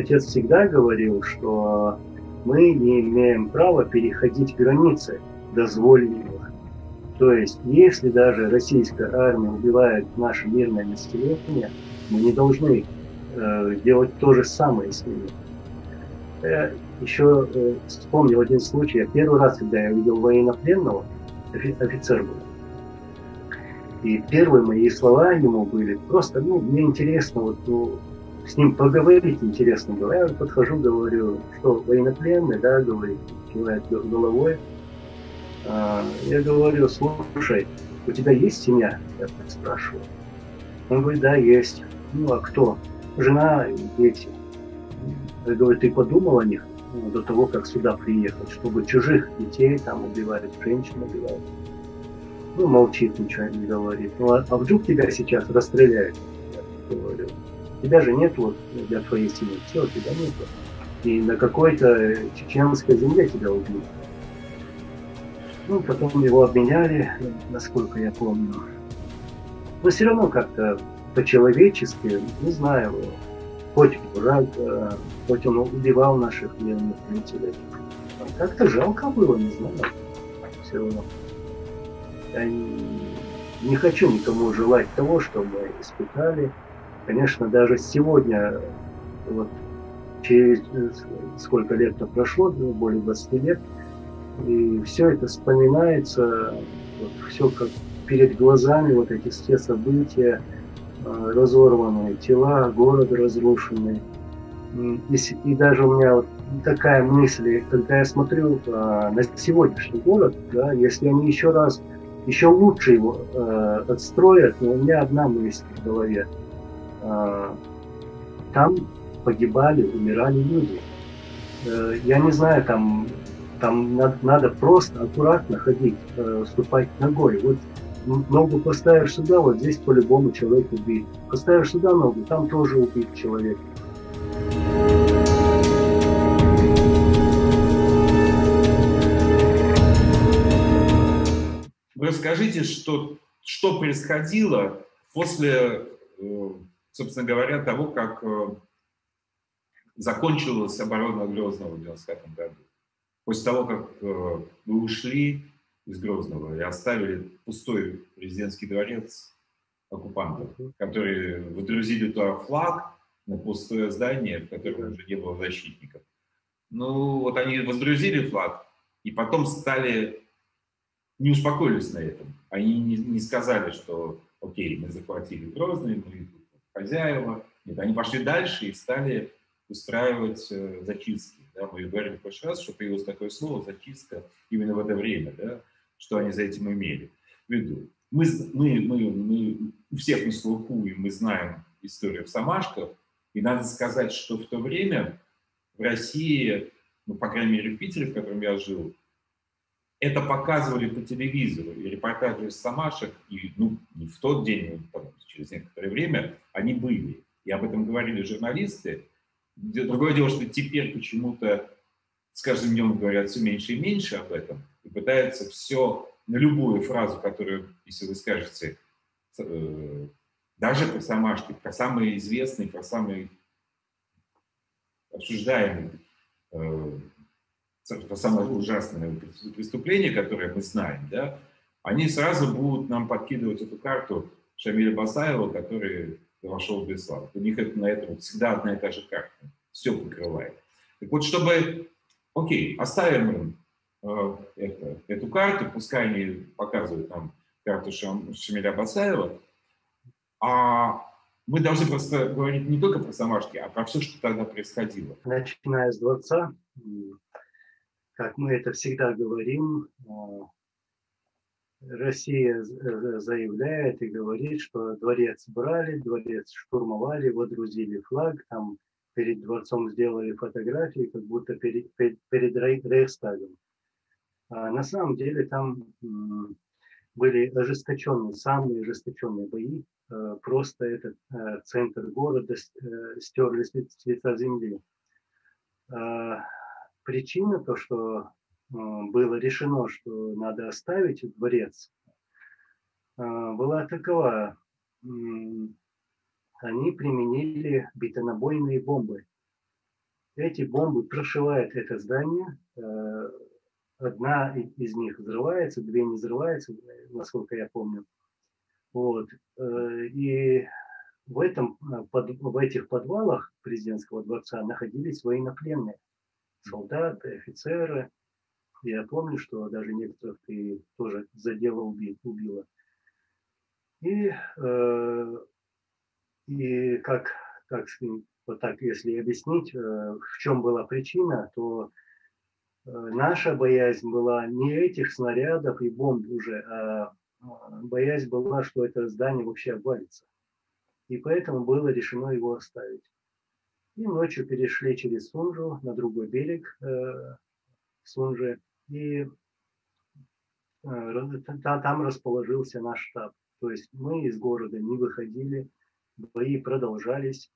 отец всегда говорил, что мы не имеем права переходить границы дозволенного. То есть, если даже российская армия убивает наше мирное население, мы не должны делать то же самое с ними. Я еще вспомнил один случай. Первый раз, когда я увидел военнопленного, офицер был. И первые мои слова ему были просто, мне интересно, с ним поговорить интересно было. Я подхожу, говорю, что военнопленный, да, говорит, кивает головой. Я говорю, слушай, у тебя есть семья? Я так спрашиваю. Он говорит, да, есть. А кто? Жена и дети. Я говорю, ты подумал о них до того, как сюда приехать, чтобы чужих детей там убивать, женщин убивать? Молчит, ничего не говорит. А вдруг тебя сейчас расстреляют? Я говорю, тебя же нет для твоей семьи. Все, тебя нет. И на какой-то чеченской земле тебя убьют. Потом его обменяли, насколько я помню. Но все равно как-то по-человечески, не знаю, хоть враг, хоть он убивал наших мирных жителей. Как-то жалко было, не знаю. Все равно. Я не хочу никому желать того, что мы испытали. Конечно, даже сегодня, через сколько лет-то прошло, более 20 лет, и все это вспоминается, все как перед глазами, эти все события, разорванные тела, город разрушенный. И даже у меня такая мысль, когда я смотрю на сегодняшний город, да, если они еще лучше его отстроят, но у меня одна мысль в голове. Там погибали, умирали люди. Я не знаю, там надо просто аккуратно ходить, ступать ногой. Ногу поставишь сюда, здесь по-любому человек убит. Поставишь сюда ногу, там тоже убит человек. Расскажите, что происходило после, собственно говоря, того, как закончилась оборона Грозного в 1995 году. После того, как вы ушли из Грозного и оставили пустой президентский дворец оккупантов, которые выдрузили туда флаг на пустое здание, в котором уже не было защитников. Они воздрузили флаг и потом не успокоились на этом. Они не сказали, что окей, мы захватили Грозный, мы хозяева. Нет, они пошли дальше и стали устраивать зачистки. Да? Мы говорили в прошлый раз, что появилось такое слово «зачистка» именно в это время, да? Что они за этим имели в виду. Мы у всех на слуху, и мы знаем историю в Самашках, и надо сказать, что в то время в России, по крайней мере в Питере, в котором я жил, это показывали по телевизору, и репортажи из Самашек, и не в тот день, через некоторое время, они были. И об этом говорили журналисты. Другое дело, что теперь почему-то с каждым днем говорят все меньше и меньше об этом, и пытаются все, на любую фразу, которую, если вы скажете, даже про Самашки, про самые известные, про самые обсуждаемые, про самое ужасное преступление, которое мы знаем, да, они сразу будут нам подкидывать эту карту Шамиля Басаева, который вошел в Беслан. У них на этом всегда одна и та же карта. Все покрывает. Так вот, чтобы... Окей, оставим им эту карту, пускай они показывают нам карту Шамиля Басаева, а мы должны просто говорить не только про Самашки, а про все, что тогда происходило. Начиная с дворца, как мы это всегда говорим, Россия заявляет и говорит, что дворец брали, дворец штурмовали, водрузили флаг, там перед дворцом сделали фотографии, как будто перед Рейхстагом. А на самом деле там были самые ожесточенные бои. Просто этот центр города стерли с лица земли. Причина то, что было решено, что надо оставить дворец, была такова. Они применили бетонобойные бомбы. эти бомбы прошивают это здание. Одна из них взрывается, две не взрываются, насколько я помню. Вот. И в этих подвалах президентского дворца находились военнопленные, солдаты, офицеры. Я помню, что даже некоторых и тоже за дело убило. И, как вот так, если объяснить, в чем была причина, то наша боязнь была не этих снарядов и бомб уже, а боязнь была, что это здание вообще обвалится. И поэтому было решено его оставить. И ночью перешли через Сунжу на другой берег Сунжи. И там расположился наш штаб. То есть мы из города не выходили, бои продолжались.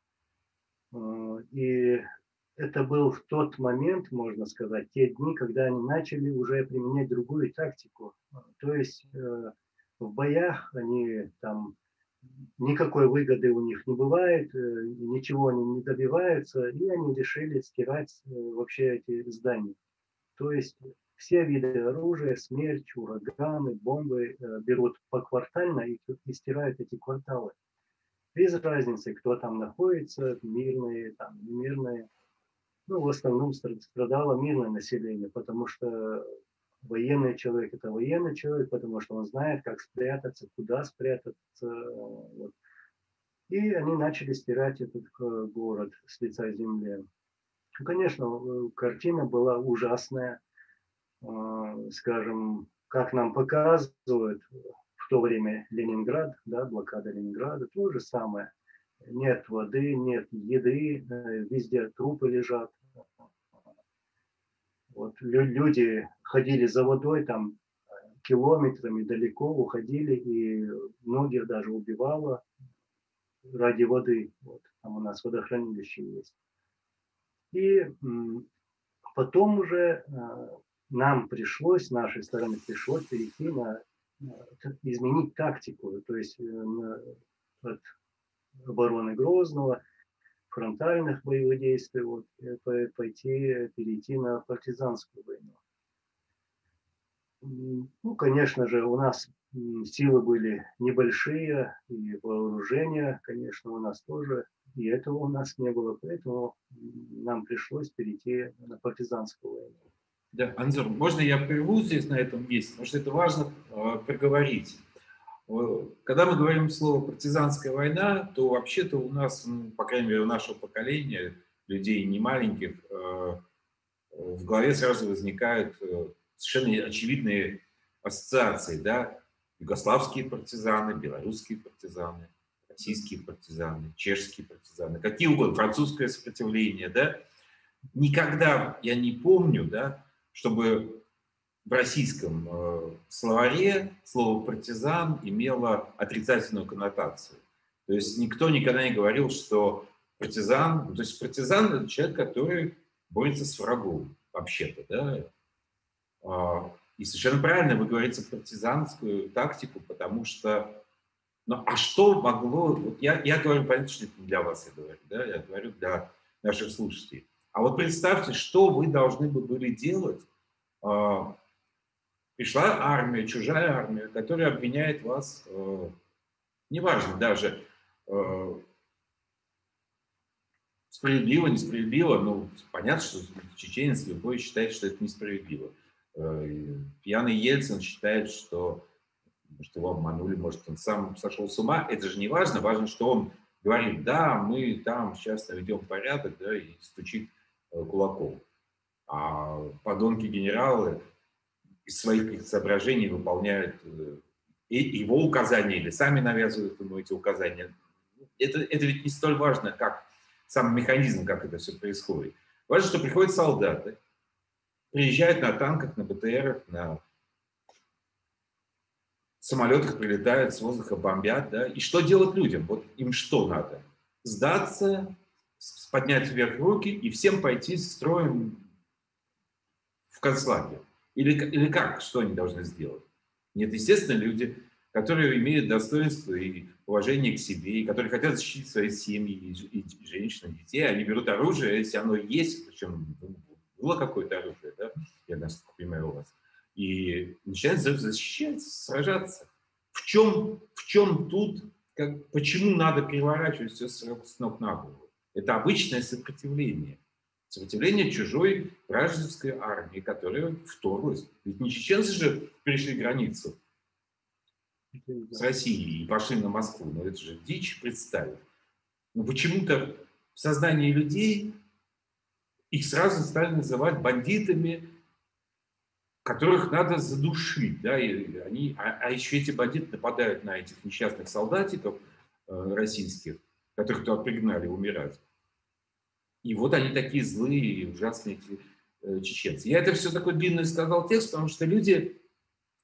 И это был в тот момент, можно сказать, те дни, когда они начали уже применять другую тактику. То есть в боях они там никакой выгоды у них не бывает, ничего они не добиваются, и они решили стирать вообще эти здания. То есть все виды оружия, смерч, ураганы, бомбы берут поквартально и стирают эти кварталы. Без разницы, кто там находится, мирные, там, немирные. Ну, в основном страдало мирное население, потому что военный человек – это военный человек, потому что он знает, как спрятаться, куда спрятаться. Вот. И они начали стирать этот город с лица земли. Конечно, картина была ужасная. Скажем, как нам показывают в то время Ленинград, да, блокада Ленинграда, то же самое. Нет воды, нет еды, везде трупы лежат. Вот люди ходили за водой там километрами далеко, уходили, и многих даже убивало ради воды. Вот, там у нас водохранилище есть. И потом уже нам пришлось, с нашей стороны пришлось перейти изменить тактику, то есть от обороны Грозного, фронтальных боевых действий, вот, перейти на партизанскую войну. Ну, конечно же, у нас силы были небольшие, и вооружения, конечно, у нас тоже, и этого у нас не было, поэтому нам пришлось перейти на партизанскую войну. Да, Анзор, можно я прерву здесь, на этом месте, потому что это важно проговорить. Когда мы говорим слово «партизанская война», то вообще-то у нас, по крайней мере, у нашего поколения, людей не маленьких, в голове сразу возникают совершенно очевидные ассоциации, да, югославские партизаны, белорусские партизаны, российские партизаны, чешские партизаны, какие угодно, французское сопротивление, да. Никогда я не помню, да, чтобы в российском словаре слово «партизан» имело отрицательную коннотацию. То есть никто никогда не говорил, что партизан, то есть партизан – это человек, который борется с врагом, вообще-то, да. И совершенно правильно вы говорите партизанскую тактику, потому что, ну, а что могло, вот я говорю, понятно, что это не для вас, я говорю, да, я говорю для наших слушателей. А вот представьте, что вы должны были делать. Пришла армия, чужая армия, которая обвиняет вас, неважно даже, справедливо, несправедливо, ну, понятно, что чеченец любой считает, что это несправедливо. Пьяный Ельцин считает, что, может, его обманули, может, он сам сошел с ума. Это же не важно, важно, что он говорит: да, мы там сейчас наведем порядок, да, и стучит кулаком. А подонки-генералы из своих соображений выполняют его указания или сами навязывают ему эти указания. Это ведь не столь важно, как сам механизм, как это все происходит. Важно, что приходят солдаты, приезжают на танках, на БТРах, на самолетах, прилетают, с воздуха бомбят, да, и что делать людям? Вот им что надо? Сдаться, поднять вверх руки и всем пойти строем в концлагерь. Или как? Что они должны сделать? Нет, естественно, люди, которые имеют достоинство и уважения к себе, и которые хотят защитить свои семьи, и женщин, и детей, они берут оружие, если оно есть, причем было какое-то оружие, да, я, насколько понимаю, у вас, и начинают защищать, сражаться. В чем тут, почему надо переворачивать все с ног на голову? Это обычное сопротивление. Сопротивление чужой вражеской армии, которая вторглась. Ведь не чеченцы же перешли границу с Россией и пошли на Москву. Но это же дичь представить. Но почему-то в сознании людей их сразу стали называть бандитами, которых надо задушить. Да? И еще эти бандиты нападают на этих несчастных солдатиков российских, которых туда пригнали умирать. И вот они такие злые и ужасные эти чеченцы. Я это все такой длинный сказал текст, потому что люди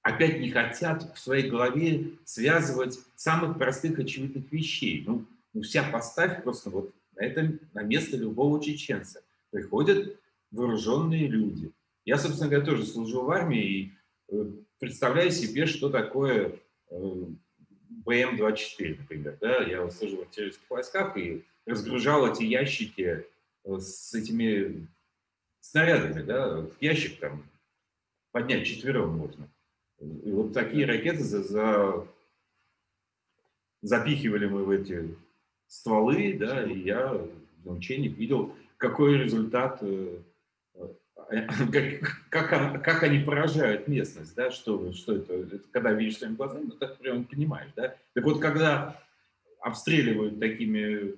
опять не хотят в своей голове связывать самых простых очевидных вещей. Ну вся поставь просто вот на место любого чеченца. Приходят вооруженные люди. Я, собственно говоря, тоже служу в армии и представляю себе, что такое БМ-24, например. Да? Я служу в артиллерийских войсках и разгружал эти ящики с этими снарядами. Да? В ящик там поднять 4 можно. И вот такие ракеты запихивали мы в эти стволы, да, и я на учениях видел, какой результат, как они поражают местность, да, что это, когда видишь своими глазами, ну, так прям понимаешь, да. Так вот, когда обстреливают такими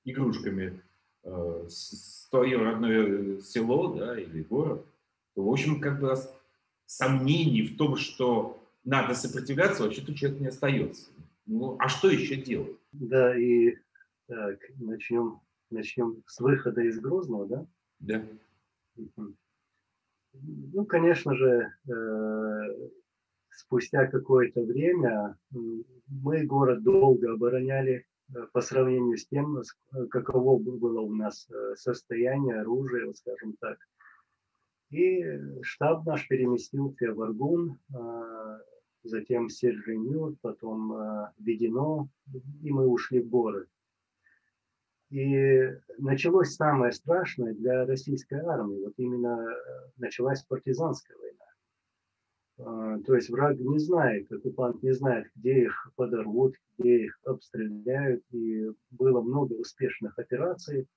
игрушками твое родное село, да, или город, то, в общем, как бы сомнений в том, что надо сопротивляться, вообще-то у человека не остается. Ну, а что еще делать? Да, и так, начнем с выхода из Грозного, да? Да. Ну, конечно же, спустя какое-то время мы город долго обороняли по сравнению с тем, каково было у нас состояние оружия, вот скажем так. И штаб наш переместился в Аргун, затем в Серженют, потом Ведено, и мы ушли в горы. И началось самое страшное для российской армии. Вот именно началась партизанская война. То есть враг не знает, оккупант не знает, где их подорвут, где их обстреляют. И было много успешных операций,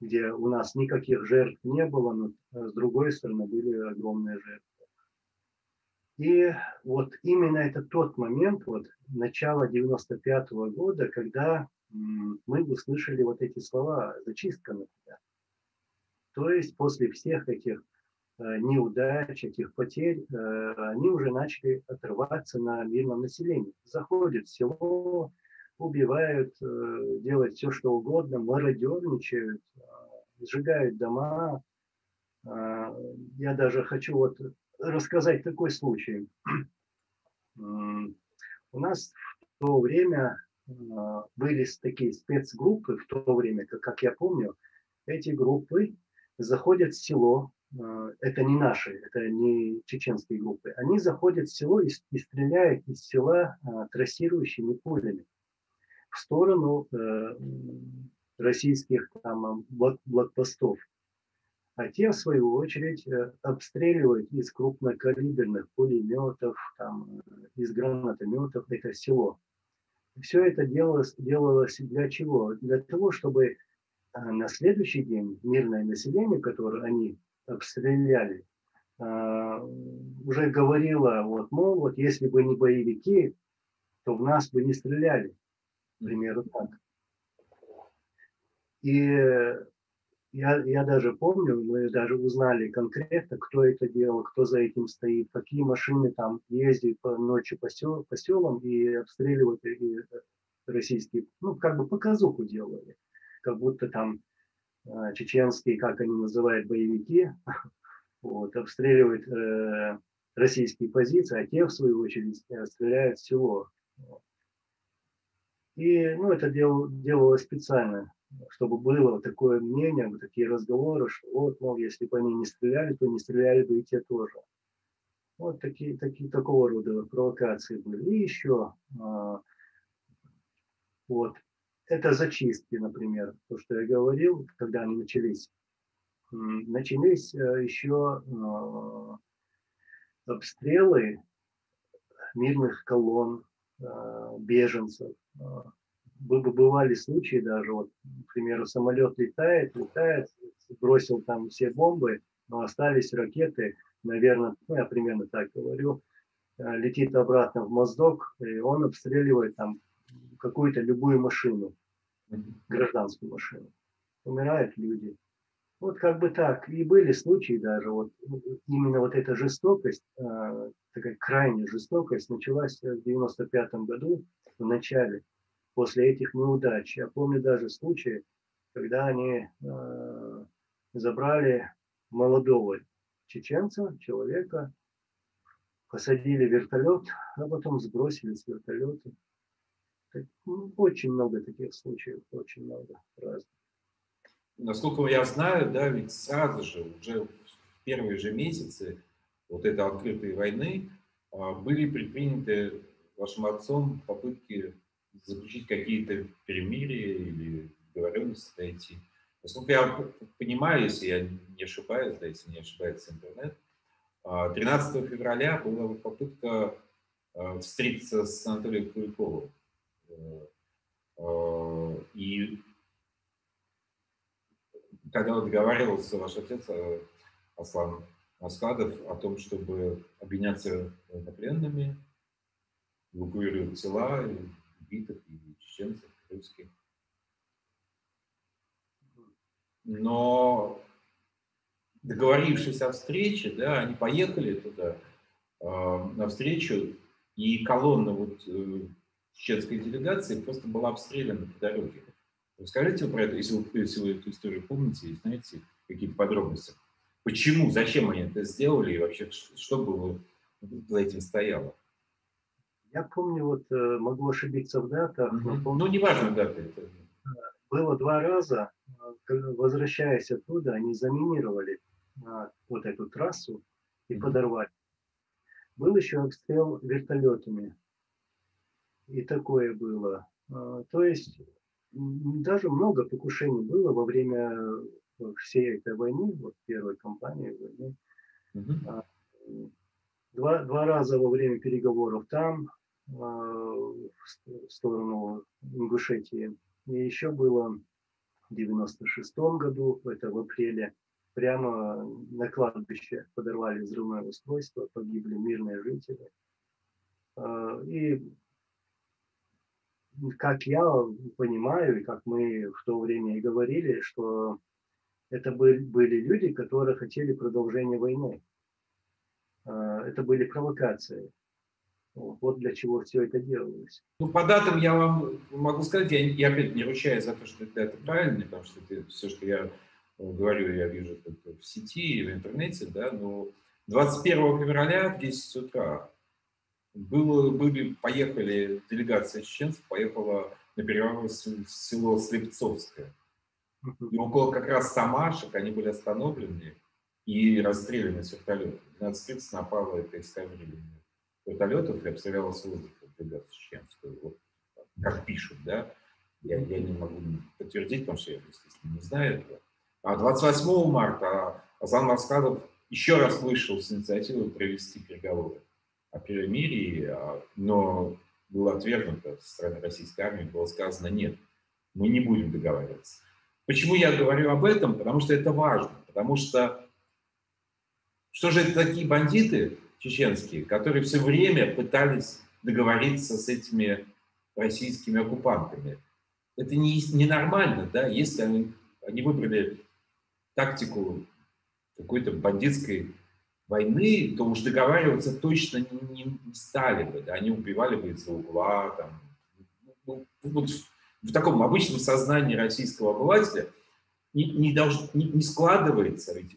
где у нас никаких жертв не было, но с другой стороны были огромные жертвы. И вот именно это тот момент, вот начало 95-го года, когда мы услышали вот эти слова «зачистка на тебя». То есть после всех этих неудач, этих потерь, они уже начали отрываться на мирном населении. Заходят в село, убивают, делают все, что угодно, мародерничают, сжигают дома. Я даже хочу вот рассказать такой случай. У нас в то время были такие спецгруппы, в то время, как я помню, эти группы заходят в село, это не наши, это не чеченские группы, они заходят в село и стреляют из села трассирующими пулями в сторону российских там блокпостов. А те, в свою очередь, обстреливают из крупнокалиберных пулеметов, там, из гранатометов это село. Все это делалось для чего? Для того, чтобы на следующий день мирное население, которое они обстреляли, уже говорило, вот, мол, вот если бы не боевики, то в нас бы не стреляли. К примеру, так. И я даже помню, мы даже узнали конкретно, кто это делал, кто за этим стоит, какие машины там ездят ночью по селам и обстреливают и российские, ну, как бы показуху делали. Как будто там чеченские, как они называют, боевики, вот, обстреливают российские позиции, а те, в свою очередь, стреляют в село. И, ну, это делалось специально, чтобы было вот такое мнение, вот такие разговоры, что вот, мол, если бы они не стреляли, то не стреляли бы и те тоже. Вот такого рода провокации были. И еще вот это зачистки, например, то, что я говорил, когда они начались. Начались еще обстрелы мирных колонн, беженцев. Бывали случаи даже, вот, к примеру, самолет летает, бросил там все бомбы, но остались ракеты, наверное, ну, я примерно так говорю, летит обратно в Моздок, и он обстреливает там какую-то любую машину, гражданскую машину. Умирают люди. Вот как бы так. И были случаи даже, вот именно вот эта жестокость, такая крайняя жестокость началась в 95-м году, в начале, после этих неудач. Я помню даже случаи, когда они забрали молодого чеченца, человека, посадили в вертолет, а потом сбросили с вертолета. Очень много таких случаев, очень много разных. Насколько я знаю, да, ведь сразу же, уже в первые же месяцы вот этой открытой войны были предприняты вашим отцом попытки заключить какие-то перемирия или договоренности найти. Насколько я понимаю, если я не ошибаюсь, да, если не ошибается интернет, 13 февраля была попытка встретиться с Анатолием Куликовым. И когда договаривался ваш отец Аслан Маскадов о том, чтобы обменяться военнопленными, эвакуировать тела убитых и чеченцев, русских. Но договорившись о встрече, да, они поехали туда на встречу, и колонна вот чеченской делегации просто была обстреляна по дороге. Расскажите про это, если вы эту историю помните и знаете какие-то подробности. Почему, зачем они это сделали и вообще что было за этим стояло? Я помню, вот могу ошибиться в датах, но помню, ну, неважно даты. Это... было 2 раза, возвращаясь оттуда, они заминировали вот эту трассу и подорвали. Был еще обстрел вертолетами. И такое было. То есть даже много покушений было во время всей этой войны, вот первой кампании войны. Два раза во время переговоров там, в сторону Ингушетии. И еще было в 96-м году, это в апреле, прямо на кладбище подорвали взрывное устройство, погибли мирные жители. И как я понимаю, и как мы в то время и говорили, что это были люди, которые хотели продолжения войны. Это были провокации. Вот для чего все это делалось. Ну, по датам я вам могу сказать, я опять не ручаюсь за то, что это правильно, потому что это все, что я говорю, я вижу в сети и в интернете, да, но 21 февраля в 10 утра поехали, делегация чеченцев поехала на переговоры в село Слепцовское. И около как раз Самашек они были остановлены и расстреляны с вертолета. 12:30 напала эта эскадрилья вертолетов и обстреляла с воздуха делегацию чеченскую. Вот, как пишут, да. Я не могу подтвердить, потому что я, естественно, не знаю этого. А 28 марта Аслан Маскадов еще раз вышел с инициативой провести переговоры о перемирии, но было отвергнуто со стороны российской армии, было сказано: нет, мы не будем договариваться. Почему я говорю об этом? Потому что это важно. Потому что же это такие бандиты чеченские, которые все время пытались договориться с этими российскими оккупантами? Это ненормально, да, если они выбрали тактику какой-то бандитской войны, то уж договариваться точно не стали бы, да, они убивали бы из-за угла, там, вот в таком обычном сознании российского обывателя не складывается ведь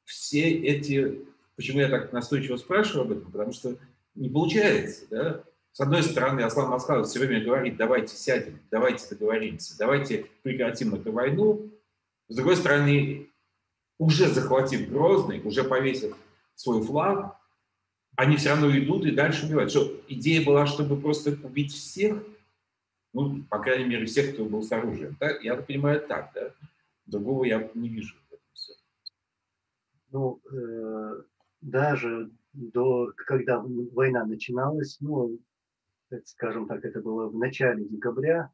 все эти... Почему я так настойчиво спрашиваю об этом? Потому что не получается, да. С одной стороны, Аслан Маскадов все время говорит: давайте сядем, давайте договоримся, давайте прекратим эту войну. С другой стороны, уже захватив Грозный, уже повесив свой флаг, они все равно идут и дальше убивают. Что, идея была, чтобы просто убить всех, ну, по крайней мере, всех, кто был с оружием. Да? Я понимаю так, да? Другого я не вижу в этом всем. Ну, даже когда война начиналась, ну, скажем так, это было в начале декабря,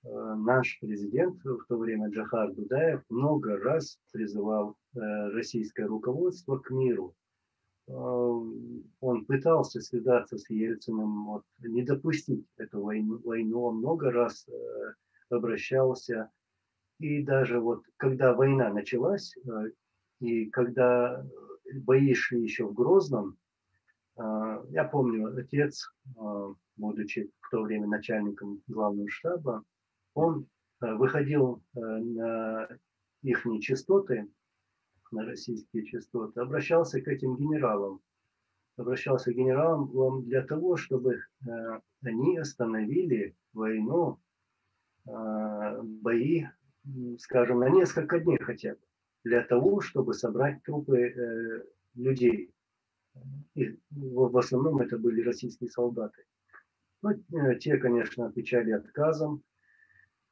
наш президент в то время Джохар Дудаев много раз призывал российское руководство к миру. Он пытался связаться с Ельциным, вот, не допустить эту войну. Он много раз обращался. И даже вот когда война началась, и когда бои шли еще в Грозном, я помню, отец, будучи в то время начальником главного штаба, он выходил на их частоты, на российские частоты, обращался к этим генералам. Обращался к генералам для того, чтобы они остановили войну, бои, скажем, на несколько дней хотя бы, для того, чтобы собрать трупы людей. И в основном это были российские солдаты. Ну, те, конечно, отвечали отказом.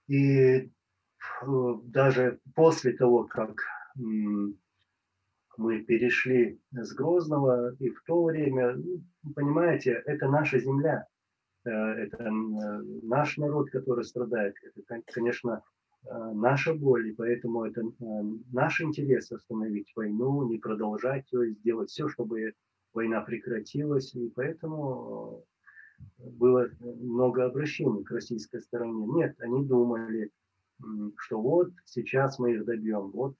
И даже после того, как мы перешли с Грозного, и в то время, понимаете, это наша земля, это наш народ, который страдает. Это, конечно, наша боль, и поэтому это наш интерес остановить войну, не продолжать ее, сделать все, чтобы война прекратилась. И поэтому было много обращений к российской стороне. Нет, они думали, что вот сейчас мы их добьем, вот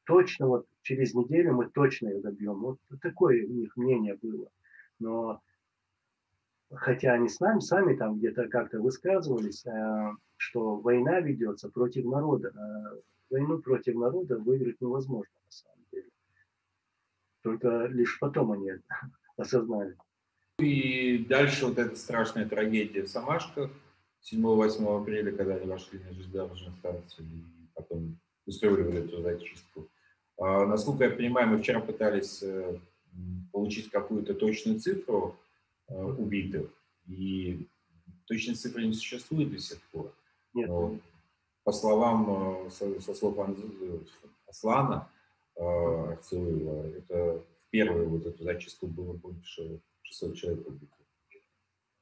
точно вот через неделю мы точно их добьем. Вот такое у них мнение было. Но хотя они сами там где-то как-то высказывались, что война ведется против народа. Войну против народа выиграть невозможно на самом деле. Только лишь потом они это осознали. И дальше вот эта страшная трагедия в Самашках 7-8 апреля, когда они вошли на железнодорожную станцию и потом устроили эту зачистку. Насколько я понимаю, мы вчера пытались получить какую-то точную цифру убитых, и точной цифры не существует до сих пор. Нет. По словам, со слов Аслана Арцуева, это в первую вот эту зачистку было больше 600 человек убитых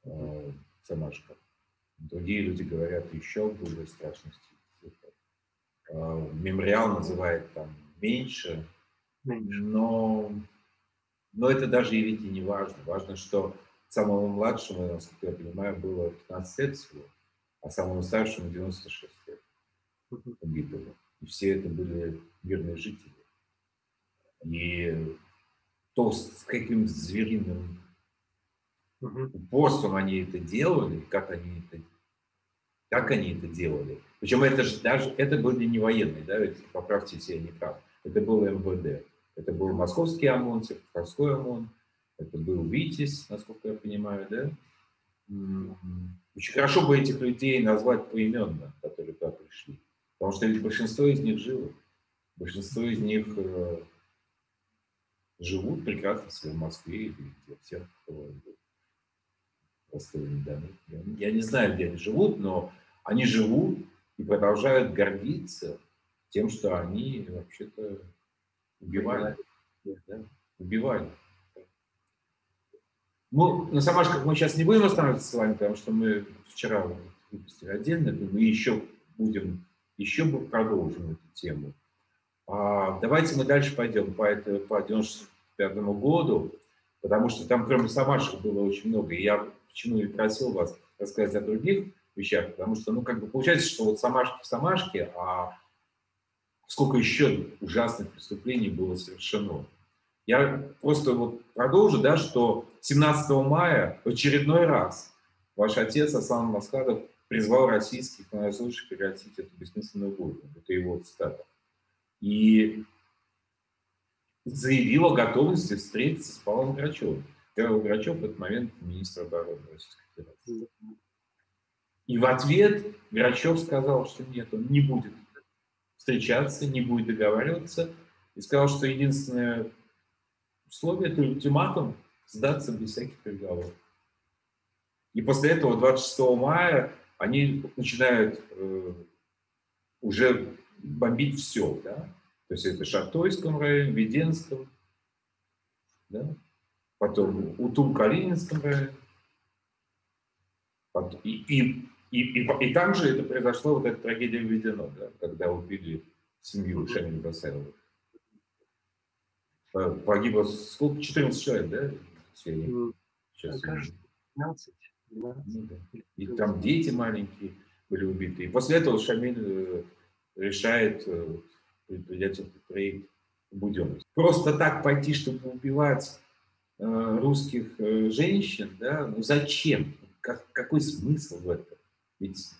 в Самашках. Другие люди говорят еще более страшных цифр. Мемориал называет там меньше. Но это даже и ведь и не важно. Важно, что самому младшему, насколько я понимаю, было 15 лет всего, а самому старшему 96 лет убитого. И все это были мирные жители. И то, с каким звериным упорством они это делали, как они это делали. Причем это же даже, это были не военные, да, ведь поправьте, если я не прав. Это был МВД. Это был московский ОМОН, Севкопской ОМОН, это был Витязь, насколько я понимаю, да? Очень хорошо бы этих людей назвать поименно, которые туда пришли. Потому что ведь большинство из них живы. Большинство из них живут прекрасно себе в Москве или где всех, я не знаю, где они живут, но они живут и продолжают гордиться тем, что они вообще-то убивали. Да? Убивали. Ну, на Самашках мы сейчас не будем останавливаться с вами, потому что мы вчера выпустили отдельно, мы еще продолжим эту тему. Давайте мы дальше пойдем по 1995 году, потому что там, кроме Самашек, было очень много. И я почему и просил вас рассказать о других вещах, потому что, ну, как бы получается, что вот Самашки в Самашке, а сколько еще ужасных преступлений было совершено. Я просто вот продолжу, да, что 17 мая в очередной раз ваш отец Аслан Маскадов призвал российских военнослужащих прекратить эту бессмысленную войну. Это его цитата. И заявил о готовности встретиться с Павлом Грачевым. Павел Грачев в этот момент министр обороны Российской Федерации. И в ответ Грачев сказал, что нет, он не будет встречаться, не будет договариваться. И сказал, что единственное условие – это ультиматум, сдаться без всяких переговоров. И после этого 26 мая они начинают уже бомбить все, да? То есть это Шахтойском районе, Веденском, да? Потом Утум-Калининском районе. И там же это произошло, вот эта трагедия Введено, да? Когда убили семью Шамиля Басаева. Погибло сколько? 14 человек, да? Сейчас кажется, 15. Ну, да. И там дети маленькие были убиты. И после этого Шамиль решает предпринять этот проект Буденновск. Просто так пойти, чтобы убивать русских женщин, да, ну зачем? Какой смысл в этом? Ведь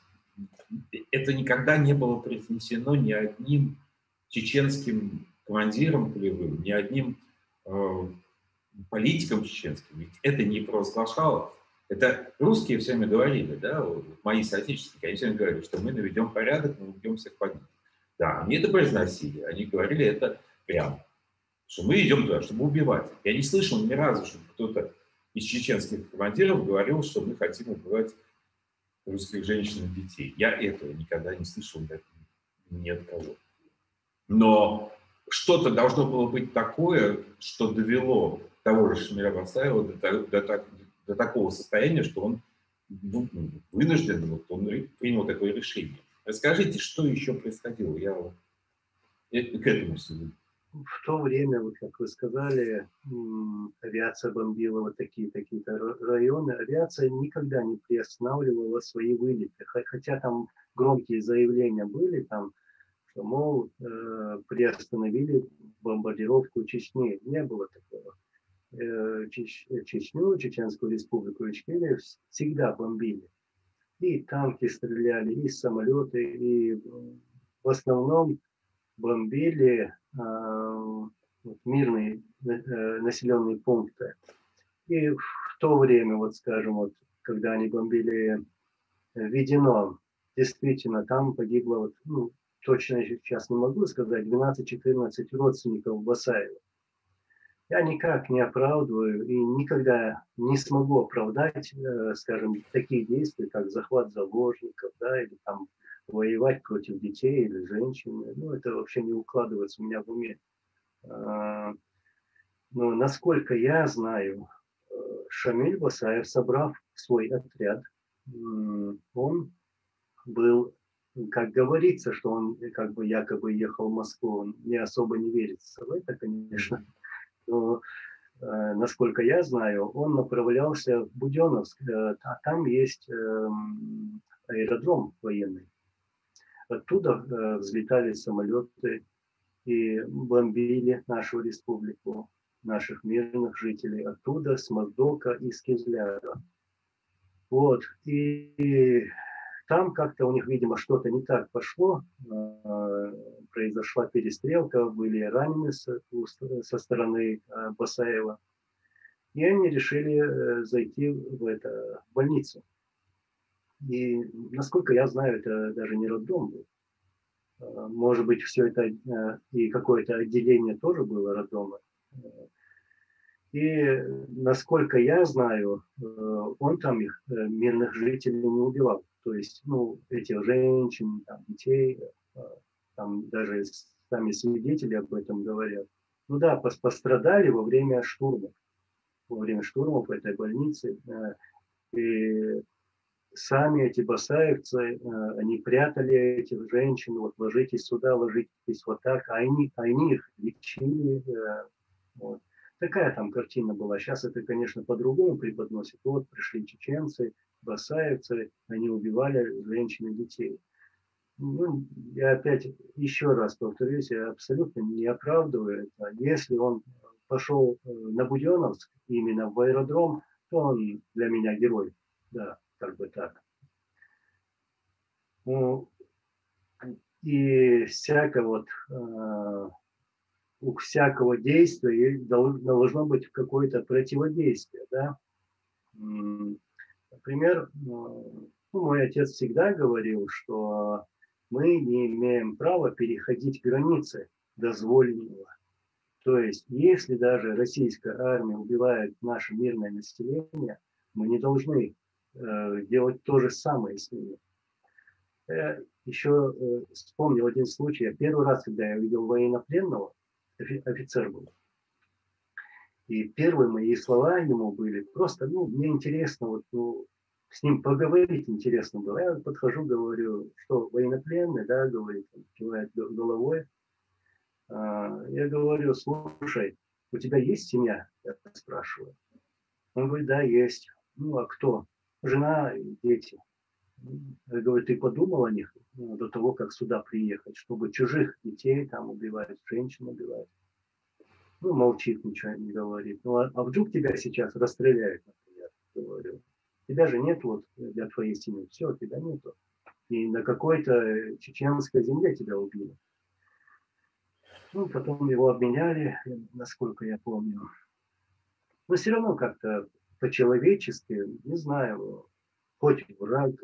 это никогда не было произнесено ни одним чеченским командиром полевым, ни одним политиком чеченским. Ведь это не провозглашалось. Это русские всеми говорили, да, мои соотечественники, они всеми говорили, что мы наведем порядок, мы убьем всех погибших. Да, они это произносили, они говорили это прямо, что мы идем туда, чтобы убивать. Я не слышал ни разу, чтобы кто-то из чеченских командиров говорил, что мы хотим убивать русских женщин и детей. Я этого никогда не слышал ни от кого. Но что-то должно было быть такое, что довело того же Шамиля Басаева до такого состояния, что он вынужден, вот он принял такое решение. Расскажите, что еще происходило? Я к этому сегодня. В то время, вот как вы сказали, авиация бомбила вот такие-то районы. Авиация никогда не приостанавливала свои вылеты. Хотя там громкие заявления были, там, что, мол, приостановили бомбардировку Чечни. Не было такого. Чечню, Чеченскую республику Ичкерию всегда бомбили. И танки стреляли, и самолеты, и в основном бомбили мирные населенные пункты. И в то время, вот скажем, вот, когда они бомбили Ведено, действительно, там погибло, вот, ну, точно сейчас не могу сказать, 12-14 родственников Басаева. Я никак не оправдываю и никогда не смогу оправдать, скажем, такие действия, как захват заложников, да, или там воевать против детей или женщин. Ну, это вообще не укладывается у меня в уме. Но насколько я знаю, Шамиль Басаев, собрав свой отряд, он был, как говорится, что он как бы якобы ехал в Москву, он не особо не верится в это, конечно. Но, насколько я знаю, он направлялся в Буденновск, а там есть аэродром военный. Оттуда взлетали самолеты и бомбили нашу республику, наших мирных жителей. Оттуда, с Моздока и с Кизляра. Вот. И там как-то у них, видимо, что-то не так пошло. Произошла перестрелка, были ранены со стороны Басаева. И они решили зайти в больницу. И, насколько я знаю, это даже не роддом был. Может быть, все это и какое-то отделение тоже было роддома. И, насколько я знаю, он там их, мирных жителей, не убивал. То есть, ну, этих женщин, там, детей, там даже сами свидетели об этом говорят. Ну да, пострадали во время штурмов. Во время штурмов этой больницы. И сами эти басаевцы, они прятали этих женщин, вот ложитесь сюда, ложитесь вот так, а они их лечили. Вот. Такая там картина была. Сейчас это, конечно, по-другому преподносит. Вот пришли чеченцы, басаевцы, они убивали женщин и детей. Ну, я опять еще раз повторюсь, я абсолютно не оправдываю это. Если он пошел на Буденновск, именно в аэродром, то он для меня герой. Да, как бы так. Ну, и у всякого действия должно быть какое-то противодействие. Да? Например, мой отец всегда говорил, что мы не имеем права переходить границы дозволенного. То есть, если даже российская армия убивает наше мирное население, мы не должны делать то же самое с ними. Я еще вспомнил один случай. Я первый раз, когда я видел военнопленного, офицер был, и первые мои слова ему были просто, ну, мне интересно, вот, ну, с ним поговорить интересно было. Я подхожу, говорю, что военнопленный, да, говорит, он кивает головой. Я говорю, слушай, у тебя есть семья? Я спрашиваю. Он говорит, да, есть. Ну, а кто? Жена и дети. Я говорю, ты подумал о них до того, как сюда приехать, чтобы чужих детей там убивать, женщин убивать? Ну, молчит, ничего не говорит. Ну, а вдруг тебя сейчас расстреляют, например, говорю. Тебя же нет вот для твоей семьи. Все, тебя нету. И на какой-то чеченской земле тебя убили. Ну, потом его обменяли, насколько я помню. Но все равно как-то по-человечески, не знаю, хоть враг,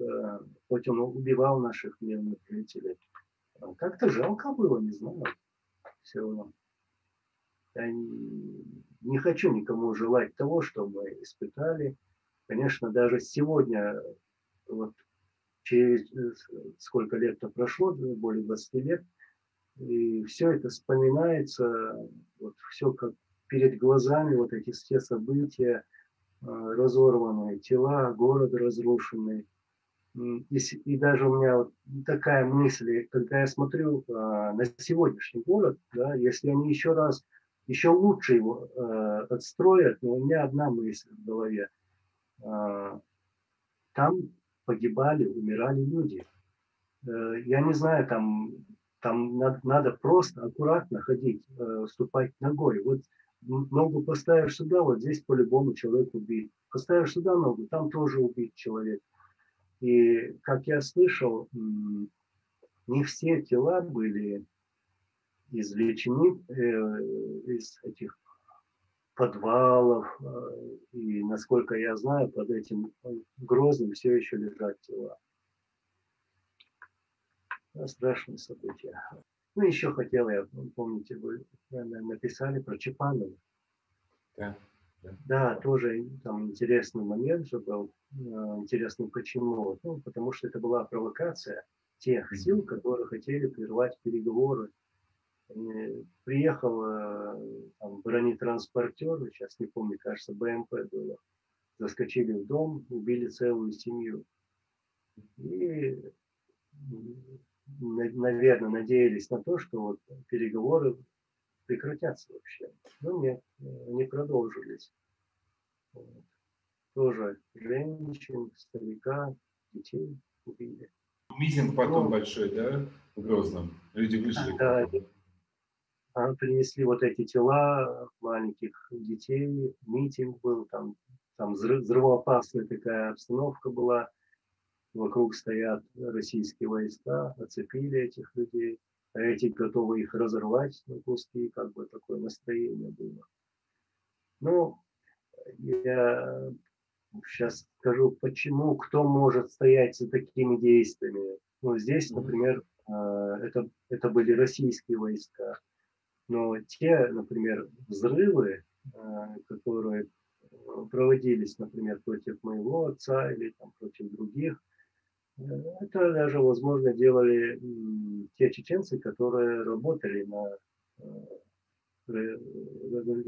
хоть он убивал наших мирных жителей. Как-то жалко было, не знаю, все равно. Я не хочу никому желать того, что мы испытали. Конечно, даже сегодня, вот через сколько лет-то прошло, более 20 лет, и все это вспоминается, вот все как перед глазами, вот эти все события, разорванные тела, город разрушенный. И даже у меня вот такая мысль, когда я смотрю на сегодняшний город, да, если они еще раз, еще лучше его отстроят, но у меня одна мысль в голове. Там погибали, умирали люди. Я не знаю, там надо просто аккуратно ходить, ступать ногой. Вот ногу поставишь сюда, вот здесь по-любому человек убит. Поставишь сюда ногу, там тоже убит человек. И, как я слышал, не все тела были извлечены из этих подвалов. И, насколько я знаю, под этим Грозным все еще лежат тела. Страшные события. Ну, еще хотел я, помните, вы написали про Чапанова. Да. Да, тоже там интересный момент же был. Интересно, почему? Ну, потому что это была провокация тех сил, которые хотели прервать переговоры. Приехал там, бронетранспортер, сейчас не помню, кажется, БМП было. Заскочили в дом, убили целую семью. И, наверное, надеялись на то, что вот переговоры прекратятся вообще. Но нет, не продолжились. Вот. Тоже женщин, старика, детей убили. Митинг потом Ну, большой, да, в Грозном. Люди вышли да, потом. принесли вот эти тела маленьких детей, митинг был, там взрывоопасная такая обстановка была, вокруг стоят российские войска, оцепили этих людей, а эти готовы их разорвать на куски, как бы такое настроение было. Ну, я сейчас скажу, почему, кто может стоять за такими действиями. Ну, здесь, например, это были российские войска. Но те, например, взрывы, которые проводились, например, против моего отца или там, против других, это даже, возможно, делали те чеченцы, которые работали на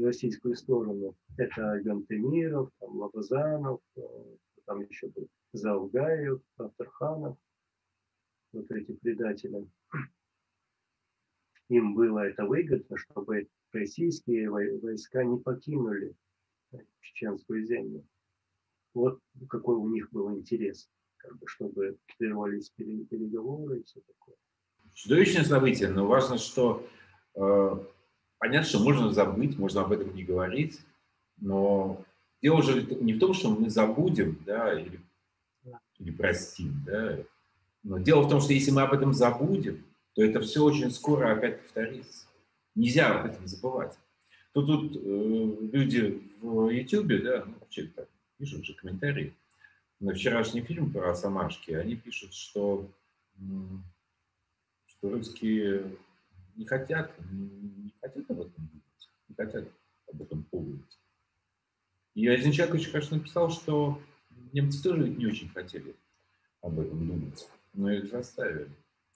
российскую сторону. Это Гантемиров, там, Лабазанов, там еще был Завгаев, Авторханов, вот эти предатели. Им было это выгодно, чтобы российские войска не покинули чеченскую землю. Вот какой у них был интерес, как бы, чтобы прервались переговоры и все такое. Чудовищное событие, но важно, что понятно, что можно забыть, можно об этом не говорить, но дело же не в том, что мы забудем, да, или простим, да, но дело в том, что если мы об этом забудем, то это все очень скоро опять повторится. Нельзя об этом забывать. Тут люди в Ютубе, да, ну, вообще так, пишут же комментарии на вчерашний фильм про Самашки, они пишут, что русские не хотят об этом думать. не хотят об этом помнить. И один человек очень хорошо написал, что немцы тоже ведь не очень хотели об этом думать, но их заставили.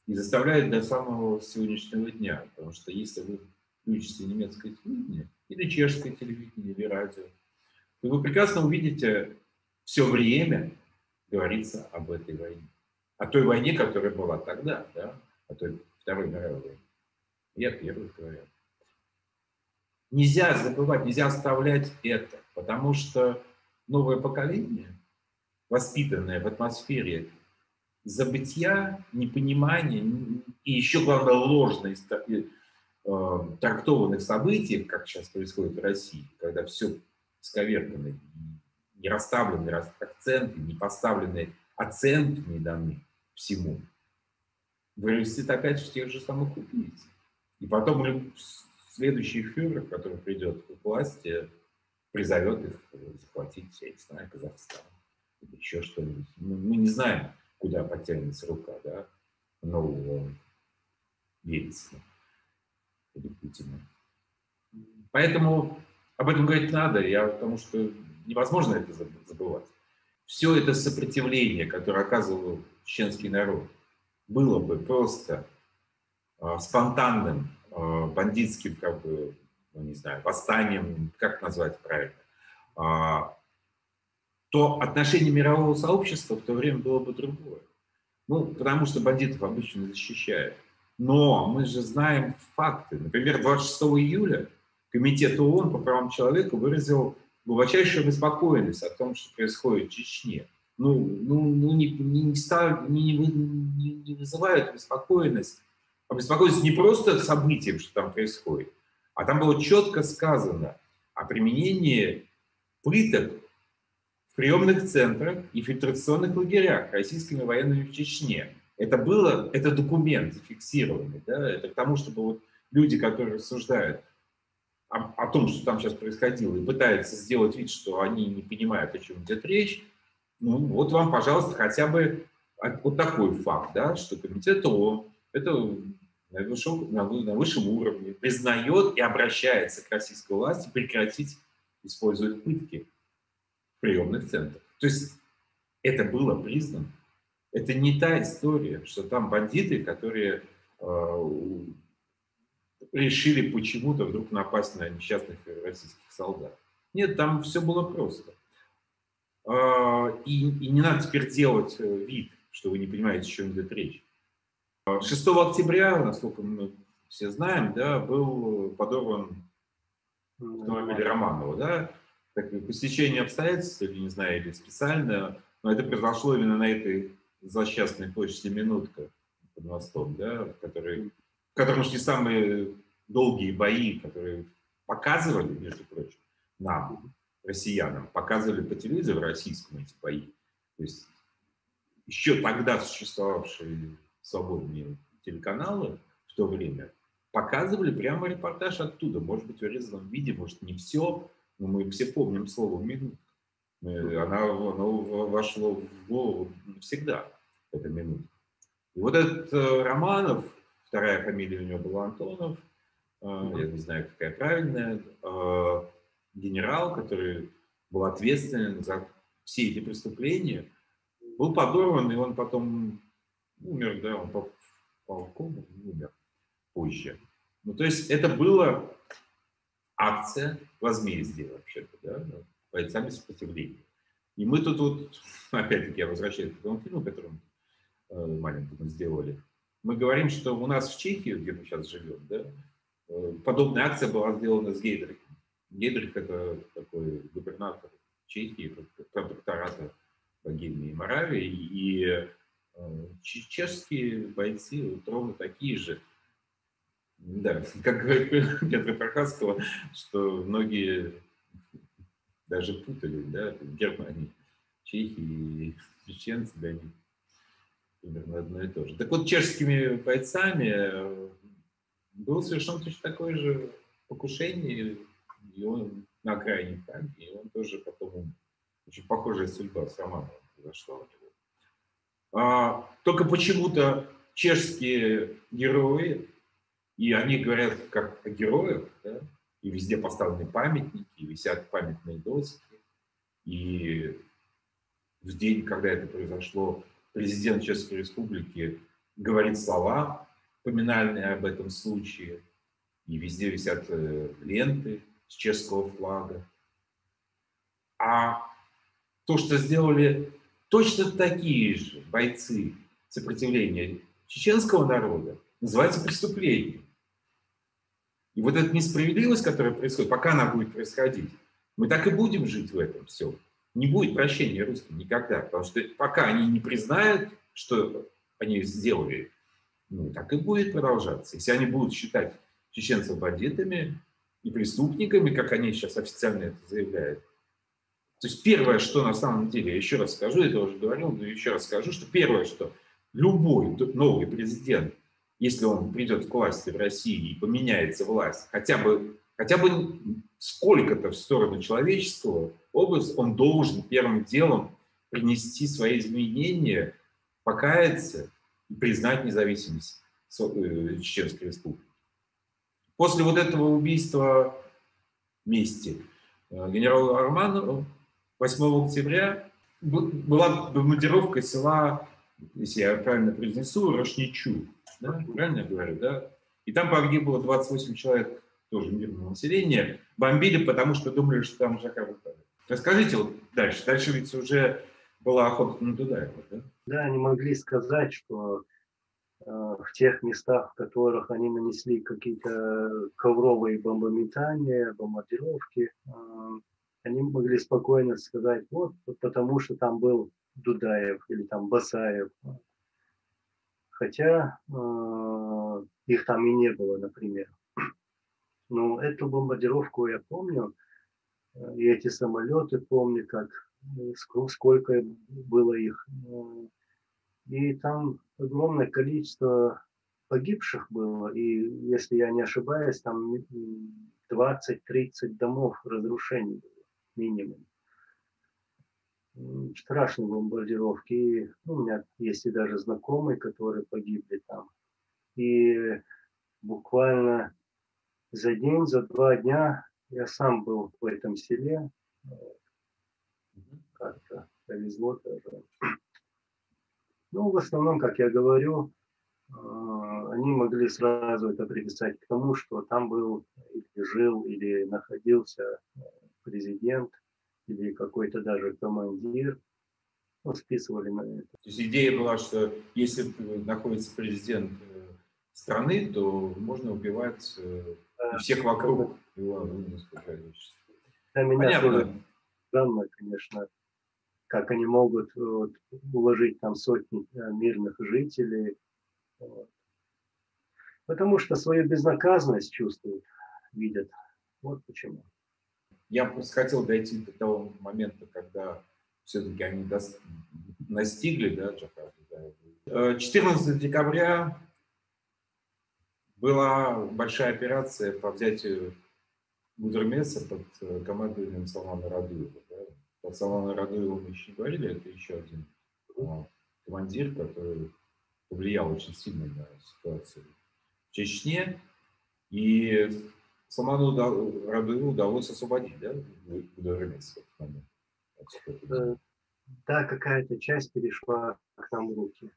И заставляют до самого сегодняшнего дня, потому что если вы включите немецкое телевидение, или чешское телевидение, или радио, то вы прекрасно увидите, все время говорится об этой войне. О той войне, которая была тогда, да? О той Второй мировой войне. Я первый говорю. Нельзя забывать, нельзя оставлять это, потому что новое поколение, воспитанное в атмосфере забытья, непонимания и еще, главное, ложной трактованных событий, как сейчас происходит в России, когда все сковеркано, не расставлены акценты, не поставлены оценки, не даны всему, вырастет опять в тех же самых убийц. И потом следующий фюрер, который придет к власти, призовет их захватить, я не знаю, Казахстан или еще что-нибудь. Мы не знаем, куда потянется рука, да, нового Ельцина или Путина. Поэтому об этом говорить надо, потому что невозможно это забывать. Все это сопротивление, которое оказывал чеченский народ, было бы просто спонтанным, бандитским, как бы, ну, не знаю, восстанием, как назвать правильно, то отношение мирового сообщества в то время было бы другое. Ну, потому что бандитов обычно защищают. Но мы же знаем факты. Например, 26 июля Комитет ООН по правам человека выразил глубочайшую обеспокоенность о том, что происходит в Чечне. Не вызывает обеспокоенность. Обеспокоенность не просто событием, что там происходит, а там было четко сказано о применении пыток в приемных центрах и фильтрационных лагерях российскими военными в Чечне. Это документ зафиксированный, да, это к тому, чтобы вот люди, которые рассуждают о том, что там сейчас происходило, и пытаются сделать вид, что они не понимают, о чем идет речь, ну вот вам, пожалуйста, хотя бы вот такой факт, да, что комитет ООН, это на высшем уровне признает и обращается к российской власти прекратить использовать пытки в приемных центрах. То есть это было признано. Это не та история, что там бандиты, которые решили почему-то вдруг напасть на несчастных российских солдат. Нет, там все было просто. И не надо теперь делать вид, что вы не понимаете, о чем идет речь. 6 октября, насколько мы все знаем, да, был подорван автомобиль Романова. Да? Так, по стечению обстоятельств, или не знаю, или специально, но это произошло именно на этой злосчастной почте «Минутка» под мостом, да, в котором шли самые долгие бои, которые показывали, между прочим, нам, россиянам, показывали по телевизору российскому эти бои. То есть еще тогда существовавшие свободные телеканалы в то время показывали прямо репортаж оттуда. Может быть, в урезанном виде, может, не все, но мы все помним слово «минутка». Оно вошло в голову навсегда, эта минута. И вот этот Романов, вторая фамилия у него была Антонов, я не знаю, какая правильная, генерал, который был ответственен за все эти преступления, был подорван, и он потом умер, да, он полком умер позже. Ну, то есть это была акция возмездия вообще-то, да, бойцами сопротивления. И мы тут вот, опять-таки, я возвращаюсь к тому фильму, который маленький мы сделали. Мы говорим, что у нас в Чехии, где мы сейчас живем, да, подобная акция была сделана с Гейдрихом. Гейдрих — это такой губернатор Чехии, протектората Богемии и Моравии, и чешские бойцы вот ровно такие же. Да, как говорит Петра Прохаскова, что многие даже путали, да, Германии, чехи и чеченцы для них примерно одно и то же. Так вот, чешскими бойцами было совершенно точно такое же покушение, и он на окраине Праги, и он тоже потом умер. Очень похожая судьба с Романовым произошла у него. Только почему-то чешские герои, и они говорят как о героях, да, и везде поставлены памятники, и висят памятные доски. И в день, когда это произошло, президент Чешской Республики говорит слова поминальные об этом случае, и везде висят ленты с чешского флага. А то, что сделали точно такие же бойцы сопротивления чеченского народа, называется преступлением. И вот эта несправедливость, которая происходит, пока она будет происходить, мы так и будем жить в этом все. Не будет прощения русским никогда, потому что пока они не признают, что они сделали, ну, так и будет продолжаться. Если они будут считать чеченцев бандитами и преступниками, как они сейчас официально это заявляют. То есть первое, что на самом деле, я еще раз скажу, я уже говорил, но еще раз скажу, что первое, что любой новый президент, если он придет к власти в России и поменяется власть, хотя бы сколько-то в сторону человеческого образа, он должен первым делом принести свои изменения, покаяться и признать независимость Чеченской Республики. После вот этого убийства мести генерала Арманова 8 октября была бомбардировка села, если я правильно произнесу, Рошничу. Да? Правильно я говорю, да? И там погибло 28 человек, тоже мирного населения. Бомбили, потому что думали, что там Жака выпадет. Расскажите вот дальше. Дальше ведь уже была охота на Дудаева, да? Да, они могли сказать, что в тех местах, в которых они нанесли какие-то ковровые бомбометания, бомбардировки, они могли спокойно сказать, вот потому что там был Дудаев или там Басаев. Хотя их там и не было, например. Но эту бомбардировку я помню, и эти самолеты помню, как сколько было их. И там огромное количество погибших было, и, если я не ошибаюсь, там 20-30 домов разрушений было, минимум. Страшные бомбардировки. И, ну, у меня есть и даже знакомые, которые погибли там. И буквально за день, за 2 дня я сам был в этом селе. Как-то повезло тоже. Ну, в основном, как я говорю, они могли сразу это приписать к тому, что там был или жил, или находился президент, или какой-то даже командир. Ну, списывали на это. То есть идея была, что если находится президент страны, то можно убивать и всех вокруг его. Для меня Понятно. тоже странно, конечно, как они могут уложить там сотни мирных жителей. Вот. Потому что свою безнаказанность чувствуют, видят. Вот почему. Я просто хотел дойти до того момента, когда все-таки они настигли, да, Джакарту. 14 декабря была большая операция по взятию Гудермеса под командованием Салмана Радуева. Да. Про Салмана Радуева мы еще не говорили, это еще один командир, который повлиял очень сильно на ситуацию в Чечне. И Салману Радуеву удалось освободить, да, Гудермеса в этот момент. Да, какая-то часть перешла к нам в руки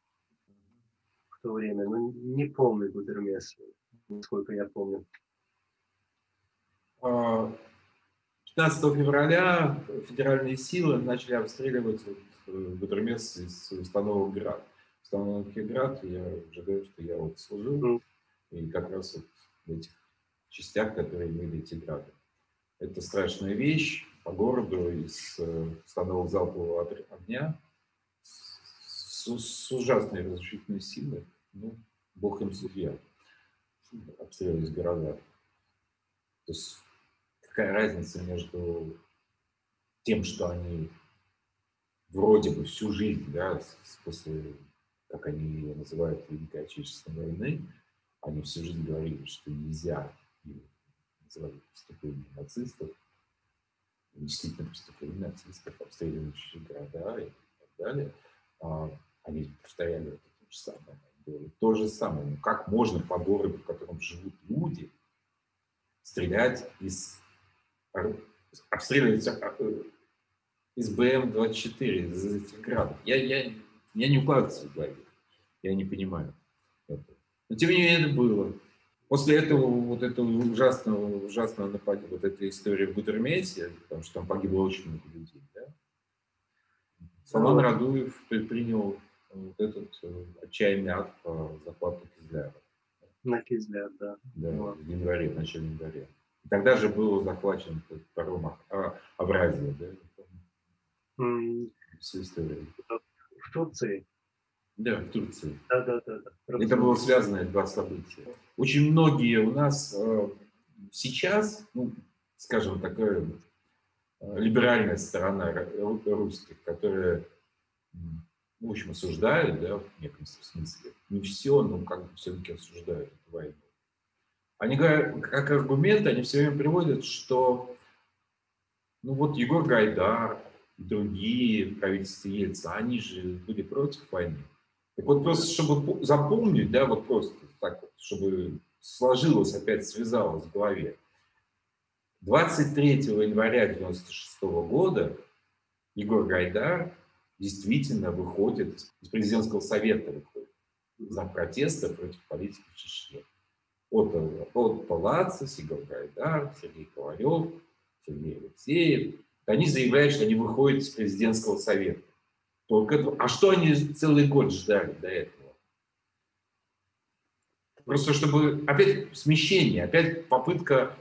в то время, но не полный Гудермес, насколько я помню. 15 февраля федеральные силы начали обстреливать Гудермес из установок ГРАД. Установки ГРАД, я уже говорю, что я вот служил, и как раз вот в этих частях, которые имели эти ГРАДы. Это страшная вещь по городу из установок залпового огня с ужасной разрушительной силой. Ну, бог им судья. Обстреливались города. То есть какая разница между тем, что они вроде бы всю жизнь, да, после, как они ее называют, Великой Отечественной войны, они всю жизнь говорили, что нельзя, и называли преступление нацистов, действительно преступление нацистов, обстреливающие города и так далее. Они повторяли это то же самое. То же самое. Ну, как можно по городу, в котором живут люди, стрелять обстреливать из БМ-24, из этих градов. Я не укладываюсь в голове. Я не понимаю это. Но тем не менее это было. После этого вот этого ужасного нападения, вот этой истории в Гудермесе, потому что там погибло очень много людей, да? Салман Радуев предпринял вот этот отчаянный акт по захвату Кизляра. На Кизляр, да. Да, в январе, в начале января. И тогда же был захвачен паром Авразия, да? Всю историю. В Турции? Да, в Турции. Да. Это было связано, два события. Очень многие у нас сейчас, ну, скажем, такая либеральная сторона русских, которая, в общем, осуждают, да, в неком смысле. Не все, но как бы все-таки осуждают эту войну. Они говорят, как аргумент, они все время приводят, что, ну вот Егор Гайдар и другие в правительстве Ельцина, они же были против войны. Так вот просто, чтобы запомнить, да, вот просто так вот, чтобы сложилось опять, связалось в голове. 23 января 1996 года Егор Гайдар действительно выходит из президентского совета, выходит за протесты против политики в Чечне. От Палаца, Егор Гайдар, Сергей Ковалев, Сергей Алексеев. Они заявляют, что они выходят из президентского совета. А что они целый год ждали до этого? Просто чтобы опять смещение, опять попытка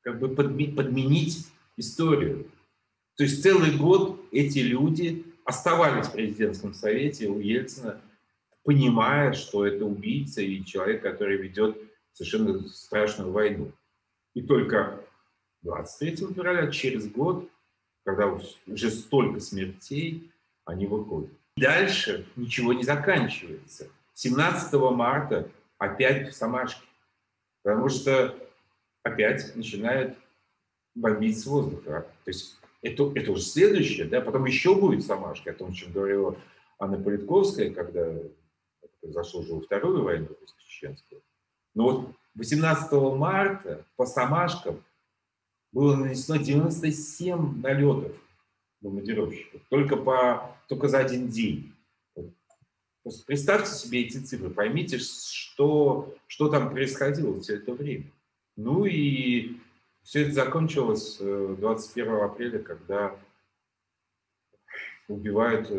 как бы подменить историю. То есть целый год эти люди оставались в президентском совете у Ельцина, понимая, что это убийца и человек, который ведет совершенно страшную войну. И только 23 февраля, через год, когда уже столько смертей, они выходят. Дальше ничего не заканчивается. 17 марта опять в Самарске. Потому что опять начинают бомбить с воздуха. То есть это уже следующее, да, потом еще будет в Самарске, о том, о чем говорила Анна Политковская, когда произошло уже во Вторую войну русско-чеченскую. Но вот 18 марта по Самарскам было нанесено 97 налетов бомбардировщиков. Только за один день. Просто представьте себе эти цифры, поймите, что там происходило все это время. Ну и все это закончилось 21 апреля, когда убивают...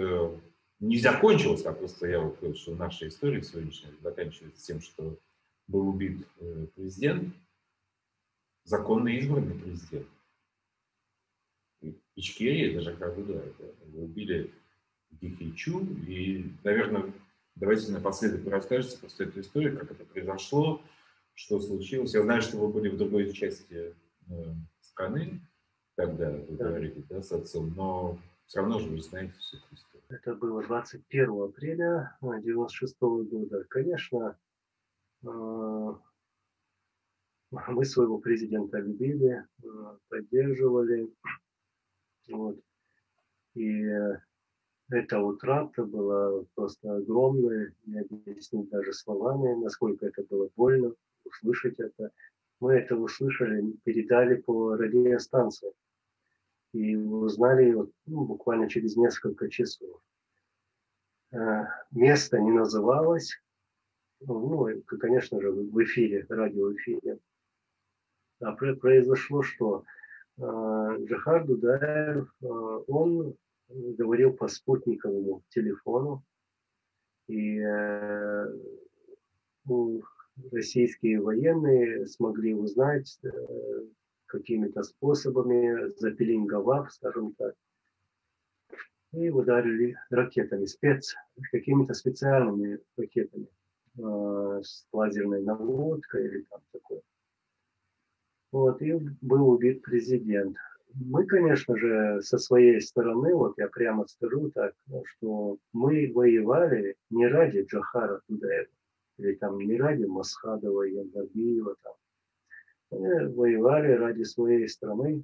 Не закончилось, а просто я вот говорю, что наша история сегодняшняя заканчивается тем, что был убит президент, законно избранный президент. Ичкерия, даже Хагуда, его убили в Дихичу. И, наверное, давайте напоследок вы расскажете просто эту историю, как это произошло, что случилось. Я знаю, что вы были в другой части страны, когда вы говорили, да, с отцом, но все равно же вы знаете всю эту историю. Это было 21 апреля 1996 года. Конечно, мы своего президента любили, поддерживали. Вот. И эта утрата была просто огромная, не объяснить даже словами, насколько это было больно услышать это. Мы это услышали, передали по радиостанции и узнали буквально через несколько часов. Место не называлось, конечно же, в эфире, радиоэфире. А произошло что? Джохар Дудаев, он говорил по спутниковому телефону, и российские военные смогли узнать какими-то способами, запеленговав, скажем так, и ударили ракетами, какими-то специальными ракетами с лазерной наводкой или там такое. Вот, и был убит президент. Мы, конечно же, со своей стороны, вот я прямо скажу так, что мы воевали не ради Джохара Дудаева, или там не ради Масхадова, Яндарбиева, там. Мы воевали ради своей страны,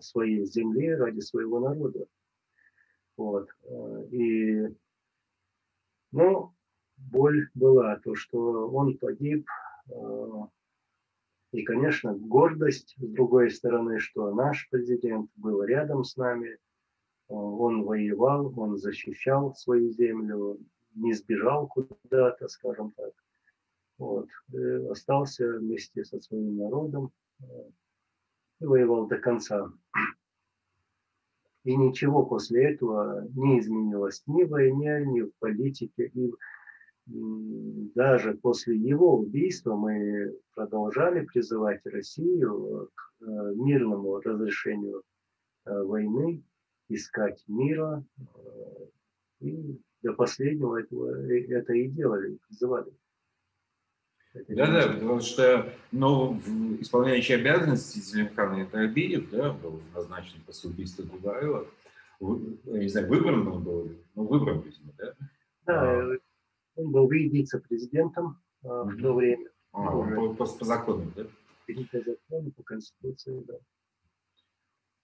своей земли, ради своего народа. Вот. И, боль была, то, что он погиб, И, конечно, гордость, с другой стороны, что наш президент был рядом с нами, он воевал, он защищал свою землю, не сбежал куда-то, скажем так. Вот. Остался вместе со своим народом и воевал до конца. И ничего после этого не изменилось ни в войне, ни в политике. И даже после его убийства мы продолжали призывать Россию к мирному разрешению войны, искать мира. И до последнего это и делали, призывали. Да, потому что исполняющий обязанности Зеленхан Итальбиев, да, был назначен после убийства Дудаева. Я не знаю, выбран он был, выбран, видимо, да? Да, он был вице-президентом в то время. По закону, да? По закону, по Конституции, да.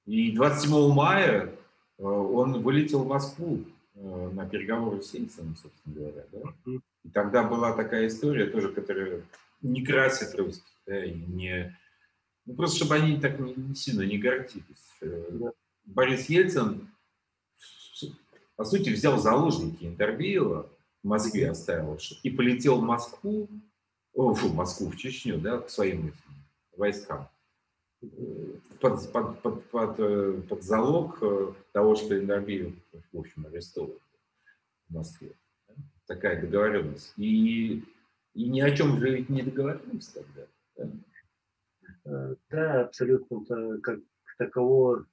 И 27 мая он вылетел в Москву на переговоры с Ельциным, собственно говоря, да? И тогда была такая история тоже, которая не красит русских, да, и не... просто чтобы они так не сильно не гордились. Да. Борис Ельцин, по сути, взял заложники Интербиева, в Москве оставил, и полетел в Москву, в Чечню, да, к своим войскам. Под залог того, что Интербиев, в общем, арестован в Москве. Да? Такая договоренность. И ни о чем же ведь не договорились тогда. Да, да, абсолютно как такового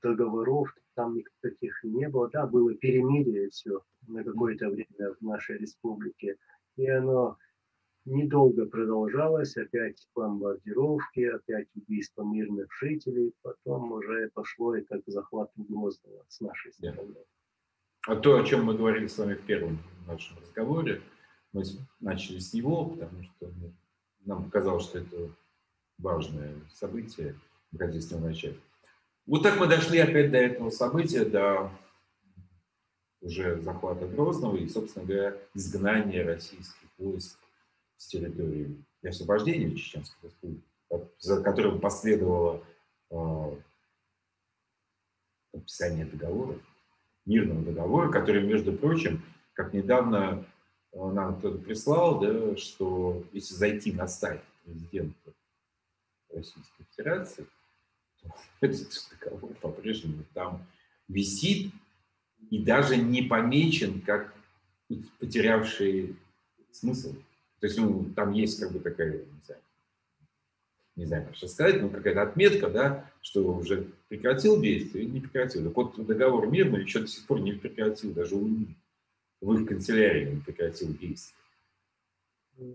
договоров там никаких не было. Да, было перемирие все на какое-то время в нашей республике. И оно недолго продолжалось. Опять бомбардировки, опять убийство мирных жителей. Потом уже пошло и как захват Грозного с нашей стороны. А то, о чем мы говорили с вами в первом нашем разговоре, мы начали с него, потому что нам показалось, что это важное событие, мы хотели с него начать. Вот так мы дошли опять до этого события, до уже захвата Грозного и, собственно говоря, изгнания российских войск с территории и освобождения Чеченской республики, за которым последовало подписание договора, мирного договора, который, между прочим, как недавно нам кто-то прислал, да, что если зайти на сайт президента Российской Федерации, то этот договор по-прежнему там висит и даже не помечен как потерявший смысл. То есть там есть как бы такая, не знаю, как сейчас сказать, но какая-то отметка, да, что уже прекратил действие или не прекратил. Так вот, договор мирный еще до сих пор не прекратил, даже в их канцелярии не прекратил действие.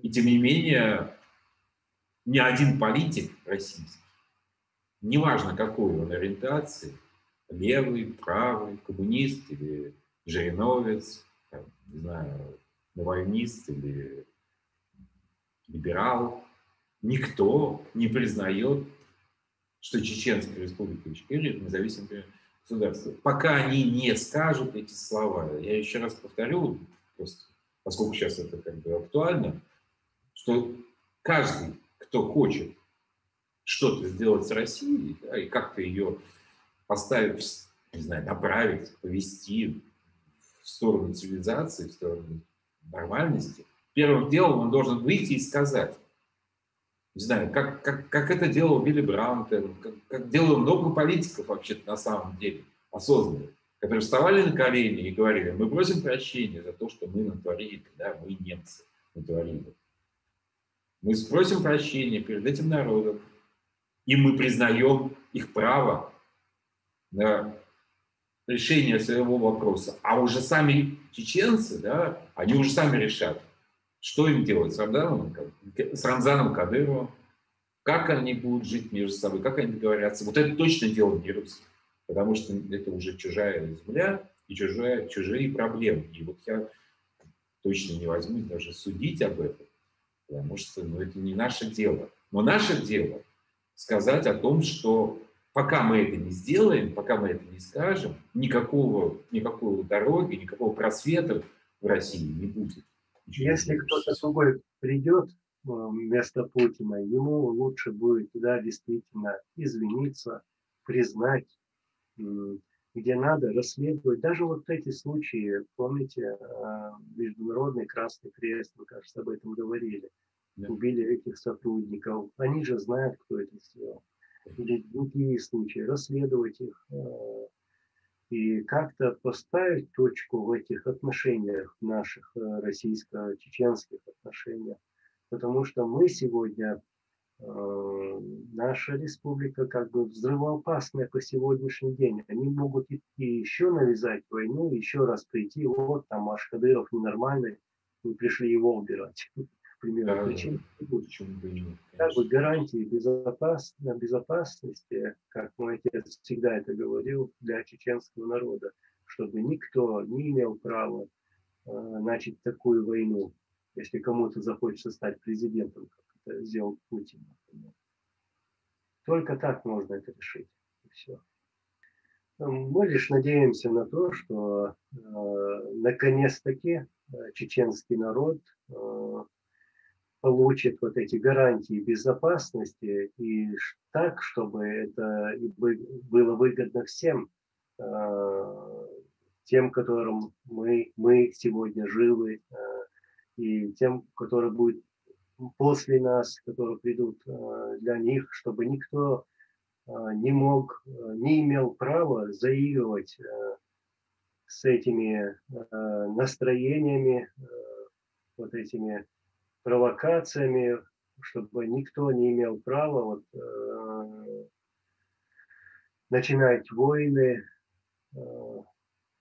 И тем не менее, ни один политик российский, неважно какой он ориентации, левый, правый, коммунист или жириновец, там, не знаю, навальнист или либерал, никто не признает, что Чеченская республика Ичкерия – это независимое государство. Пока они не скажут эти слова, я еще раз повторю, просто, поскольку сейчас это как бы актуально, что каждый, кто хочет что-то сделать с Россией, да, и как-то ее поставить, не знаю, направить, повести в сторону цивилизации, в сторону нормальности, первым делом он должен выйти и сказать. Не знаю, как это делал Билли Браунт, как делало много политиков вообще-то на самом деле, осознанных, которые вставали на колени и говорили: мы просим прощения за то, что мы натворили, да, мы немцы натворили. Мы спросим прощения перед этим народом, и мы признаем их право на решение своего вопроса. А уже сами чеченцы, да, они уже сами решат, что им делать с Рамзаном Кадыровым, как они будут жить между собой, как они договорятся. Вот это точно дело не русских, потому что это уже чужая земля и чужие проблемы. И вот я точно не возьмусь даже судить об этом, потому что это не наше дело. Но наше дело сказать о том, что пока мы это не сделаем, пока мы это не скажем, никакой дороги, никакого просвета в России не будет. Если кто-то другой придет, вместо Путина, ему лучше будет, да, действительно извиниться, признать, где надо, расследовать. Даже вот эти случаи, помните, Международный Красный Крест, мы, кажется, об этом говорили, убили этих сотрудников. Они же знают, кто это сделал. Или другие случаи, расследовать их и как-то поставить точку в этих отношениях, наших российско-чеченских отношениях. Потому что мы сегодня, наша республика как бы взрывоопасная по сегодняшний день. Они могут и еще навязать войну, еще раз прийти, вот там аж Кадыров ненормальный, мы пришли его убирать. К примеру, причин как бы гарантии безопасности, как мой отец всегда это говорил, для чеченского народа, чтобы никто не имел права начать такую войну, если кому-то захочется стать президентом, как это сделал Путин, например. Только так можно это решить. И все. Мы лишь надеемся на то, что наконец-таки чеченский народ получит вот эти гарантии безопасности и так, чтобы это было выгодно всем, тем, которым мы сегодня живы, и тем, которые будут после нас, которые придут для них, чтобы никто не имел права заигрывать с этими настроениями, вот этими провокациями, чтобы никто не имел права начинать войны.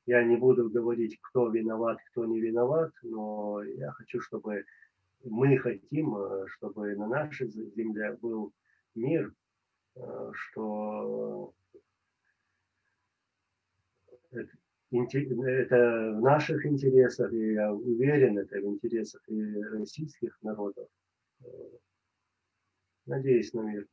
Я не буду говорить, кто виноват, кто не виноват, но я хочу, чтобы мы хотим, чтобы на нашей земле был мир, что это в наших интересах, и я уверен, это в интересах и российских народов. Надеюсь на мир.